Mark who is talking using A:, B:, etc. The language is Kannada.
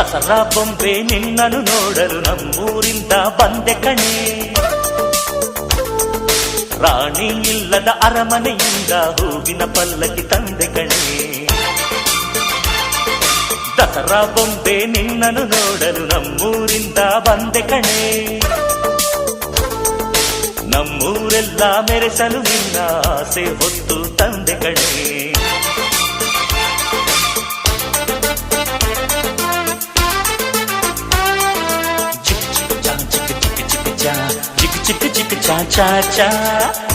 A: ದಸರಾ ಬೊಂಬೆ ನಿನ್ನನ್ನು ನೋಡಲು ನಮ್ಮೂರಿಂದ ಬಂದೆ ಕಣೆ. ರಾಣಿ ಇಲ್ಲದ ಅರಮನೆಯಿಂದ ಹೂವಿನ ಪಲ್ಲಕ್ಕಿ ತಂದೆ ಕಣೆ. ದಸರಾ ಬೊಂಬೆ ನಿನ್ನನ್ನು ನೋಡಲು ನಮ್ಮೂರಿಂದ ಬಂದೆ ಕಣೆ. ನಮ್ಮೂರೆಲ್ಲ ಮೆರೆಸಲು ನಿನ್ನ ಆಸೆ ಹೊತ್ತು ತಂದೆ ಕಣೆ. ಚಿಕ್ ಚಿಕ್ ಚಾ ಚಾ ಚಾ ಚಾ